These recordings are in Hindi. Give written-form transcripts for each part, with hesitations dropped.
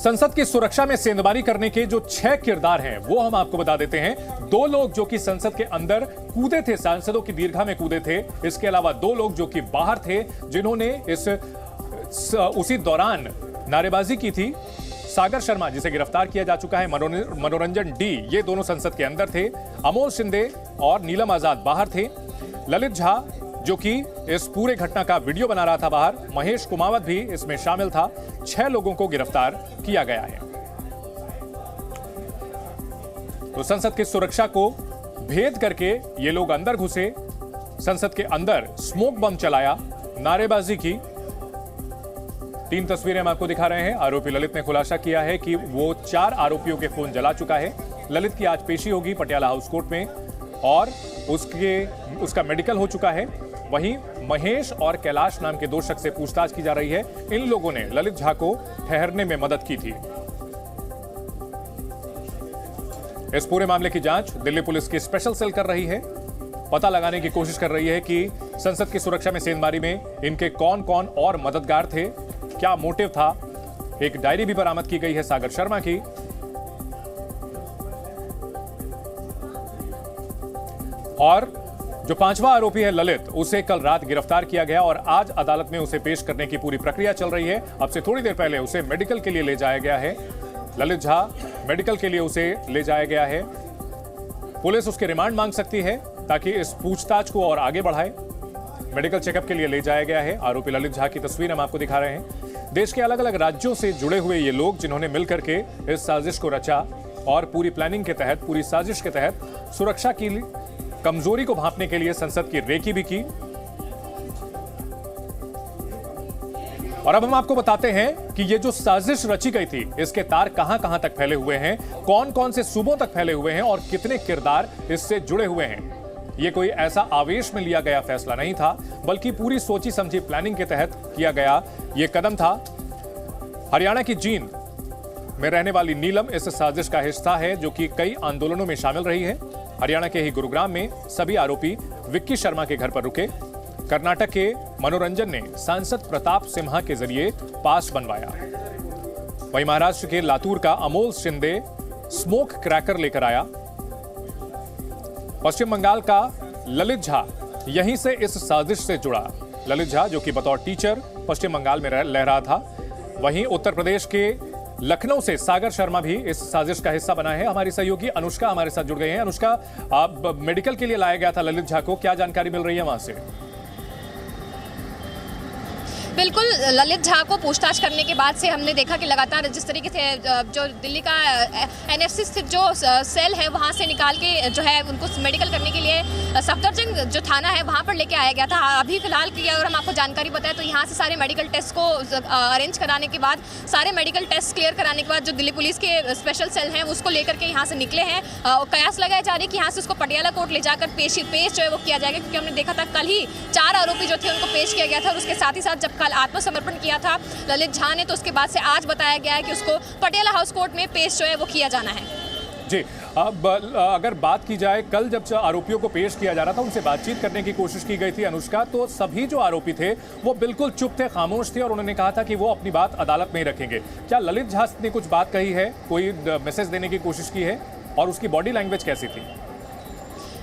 संसद की सुरक्षा में सेंधमारी करने के जो 6 किरदार हैं वो हम आपको बता देते हैं। 2 लोग जो कि संसद के अंदर कूदे थे, सांसदों की दीर्घा में कूदे थे। इसके अलावा 2 लोग जो कि बाहर थे, जिन्होंने उसी दौरान नारेबाजी की थी। सागर शर्मा, जिसे गिरफ्तार किया जा चुका है, मनोरंजन डी, ये दोनों संसद के अंदर थे। अमोल शिंदे और नीलम आजाद बाहर थे। ललित झा, जो कि इस पूरे घटना का वीडियो बना रहा था बाहर, महेश कुमावत भी इसमें शामिल था। 6 लोगों को गिरफ्तार किया गया है। तो संसद की सुरक्षा को भेद करके ये लोग अंदर घुसे, संसद के अंदर स्मोक बम चलाया, नारेबाजी की। 3 तस्वीरें हम आपको दिखा रहे हैं। आरोपी ललित ने खुलासा किया है कि वो 4 आरोपियों के फोन जला चुका है। ललित की आज पेशी होगी पटियाला हाउस कोर्ट में और उसका मेडिकल हो चुका है। वहीं महेश और कैलाश नाम के 2 शख्स से पूछताछ की जा रही है। इन लोगों ने ललित झा को ठहरने में मदद की थी। इस पूरे मामले की जांच दिल्ली पुलिस की स्पेशल सेल कर रही है। पता लगाने की कोशिश कर रही है कि संसद की सुरक्षा में सेंधमारी में इनके कौन कौन और मददगार थे, क्या मोटिव था। एक डायरी भी बरामद की गई है सागर शर्मा की। और जो 5वां आरोपी है ललित, उसे कल रात गिरफ्तार किया गया और आज अदालत में उसे पेश करने की पूरी प्रक्रिया चल रही है। अब से थोड़ी देर पहले उसे मेडिकल के लिए ले जाया गया है। ललित झा मेडिकल के लिए उसे ले जाया गया है। पुलिस उसके रिमांड मांग सकती है ताकि इस पूछताछ को और आगे बढ़ाए। मेडिकल चेकअप के लिए ले जाया गया है। आरोपी ललित झा की तस्वीर हम आपको दिखा रहे हैं। देश के अलग अलग राज्यों से जुड़े हुए ये लोग, जिन्होंने मिलकर के इस साजिश को रचा और पूरी प्लानिंग के तहत, पूरी साजिश के तहत सुरक्षा की कमजोरी को भांपने के लिए संसद की रेकी भी की। और अब हम आपको बताते हैं कि ये जो साजिश रची गई थी, इसके तार कहां कहां तक फैले हुए हैं, कौन कौन से सूबों तक फैले हुए हैं और कितने किरदार इससे जुड़े हुए हैं। ये कोई ऐसा आवेश में लिया गया फैसला नहीं था, बल्कि पूरी सोची समझी प्लानिंग के तहत किया गया ये कदम था। हरियाणा की जींद में रहने वाली नीलम इस साजिश का हिस्सा है, जो कि कई आंदोलनों में शामिल रही है। हरियाणा के ही गुरुग्राम में सभी आरोपी विक्की शर्मा के घर पर रुके। कर्नाटक के मनोरंजन ने सांसद प्रताप सिम्हा के जरिए पास बनवाया। वहीं महाराष्ट्र के लातूर का अमोल शिंदे स्मोक क्रैकर लेकर आया। पश्चिम बंगाल का ललित झा यहीं से इस साजिश से जुड़ा। ललित झा, जो कि बतौर टीचर पश्चिम बंगाल में रह रहा था। वहीं उत्तर प्रदेश के लखनऊ से सागर शर्मा भी इस साजिश का हिस्सा बना है। हमारी सहयोगी अनुष्का हमारे साथ जुड़ गई हैं। अनुष्का, मेडिकल के लिए लाया गया था ललित झा को, क्या जानकारी मिल रही है वहां से? बिल्कुल, ललित झा को पूछताछ करने के बाद से हमने देखा कि लगातार जिस तरीके से जो दिल्ली का एनएफसी स्थित जो सेल है वहां से निकाल के जो है उनको मेडिकल करने के लिए सफदरजंग जो थाना है वहां पर लेके आया गया था। अभी फिलहाल की अगर हम आपको जानकारी बताएं तो यहाँ से सारे मेडिकल टेस्ट को अरेंज कराने के बाद, सारे मेडिकल टेस्ट क्लियर कराने के बाद जो दिल्ली पुलिस के स्पेशल सेल हैं उसको लेकर के यहाँ से निकले हैं। कयास लगाया जा रहा है कि यहाँ से उसको पटियाला कोर्ट ले जाकर पेश जो है वो किया जाएगा, क्योंकि हमने देखा था कल ही 4 आरोपी जो थे उनको पेश किया गया था और उसके साथ ही साथ जब कल आत्मसमर्पण किया था ललित झा ने, तो उसके बाद से आज बताया गया है कि उसको पटियाला हाउस कोर्ट में पेश जो है वो किया जाना है। जी, अब अगर बात की जाए, कल जब आरोपियों को पेश किया जा रहा था, उनसे बातचीत करने की कोशिश की गई थी अनुष्का, तो सभी जो आरोपी थे वो बिल्कुल चुप थे, खामोश थे और उन्होंने कहा था कि वो अपनी बात अदालत में ही रखेंगे। क्या ललित झा ने कुछ बात कही है, कोई मैसेज देने की कोशिश की है और उसकी बॉडी लैंग्वेज कैसी थी?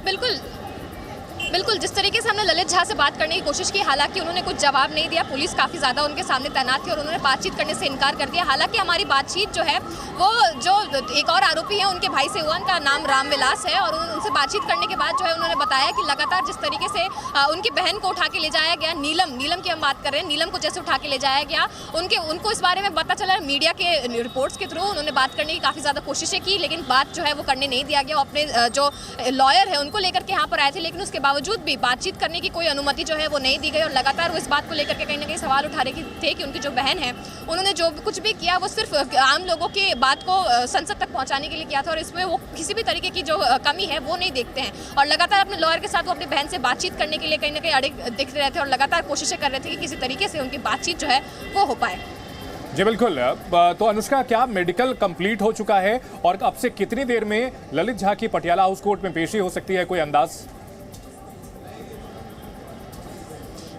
बिल्कुल, जिस तरीके से हमने ललित झा से बात करने की कोशिश की, हालांकि उन्होंने कुछ जवाब नहीं दिया। पुलिस काफ़ी ज़्यादा उनके सामने तैनात थी और उन्होंने बातचीत करने से इनकार कर दिया। हालांकि हमारी बातचीत जो है वो जो एक और आरोपी है उनके भाई से हुआ, उनका नाम रामविलास है, और उनसे बातचीत करने के बाद जो है उन्होंने बताया कि लगातार जिस तरीके से उनकी बहन को उठा के ले जाया गया, नीलम की हम बात कर रहे हैं, नीलम को जैसे उठा के ले जाया गया, उनको इस बारे में पता चला मीडिया के रिपोर्ट्स के थ्रू। उन्होंने बात करने की काफ़ी ज़्यादा कोशिशें की, लेकिन बात जो है वो करने नहीं दिया गया। वो अपने जो लॉयर है उनको लेकर के यहाँ पर आए थे, लेकिन उसके बावजूद भी बातचीत करने की कोई अनुमति जो है वो नहीं दी गई और लगातार वो इस बात को लेकर के कहीं ना कहीं सवाल उठा रहे थे कि उनकी जो बहन है उन्होंने जो कुछ भी किया वो सिर्फ आम लोगों की बात को संसद तक पहुंचाने के लिए किया था और इसमें वो किसी भी तरीके की जो कमी है वो नहीं देखते हैं। और लगातार अपने लॉयर के साथ वो अपनी बहन से बातचीत करने के लिए कहीं ना कहीं अड़िग दिख रहे थे और लगातार कोशिशें कर रहे थे कि किसी तरीके से उनकी बातचीत जो है वो हो पाए। जी बिल्कुल। तो अनुष्का, क्या मेडिकल कंप्लीट हो चुका है और अब से कितनी देर में ललित झा की पटियाला हाउस कोर्ट में पेशी हो सकती है, कोई अंदाज?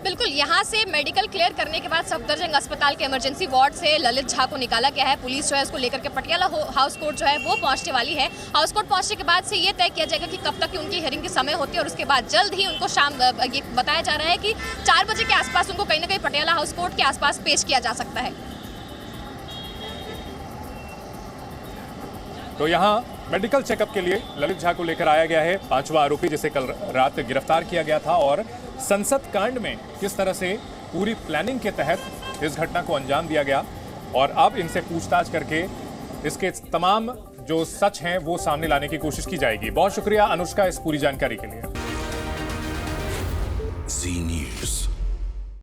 बिल्कुल, यहाँ से मेडिकल क्लियर करने के बाद सफदरजंग अस्पताल के इमरजेंसी वार्ड से ललित झा को निकाला गया है। पुलिस जो है उसको लेकर के पटियाला हाउस कोर्ट जो है वो पहुंचने वाली है। हाउस कोर्ट पहुंचने के बाद से ये तय किया जाएगा कि कब तक उनकी हियरिंग की समय होती है और उसके बाद जल्द ही उनको शाम ये बताया जा रहा है कि 4 बजे के आसपास उनको कहीं ना कहीं पटियाला हाउस कोर्ट के आसपास पेश किया जा सकता है। तो यहाँ मेडिकल चेकअप के लिए ललित झा को लेकर आया गया है, 5वां आरोपी जिसे कल रात गिरफ्तार किया गया था और संसद कांड में किस तरह से पूरी प्लानिंग के तहत इस घटना को अंजाम दिया गया और अब इनसे पूछताछ करके इसके तमाम जो सच हैं वो सामने लाने की कोशिश की जाएगी। बहुत शुक्रिया अनुष्का इस पूरी जानकारी के लिए।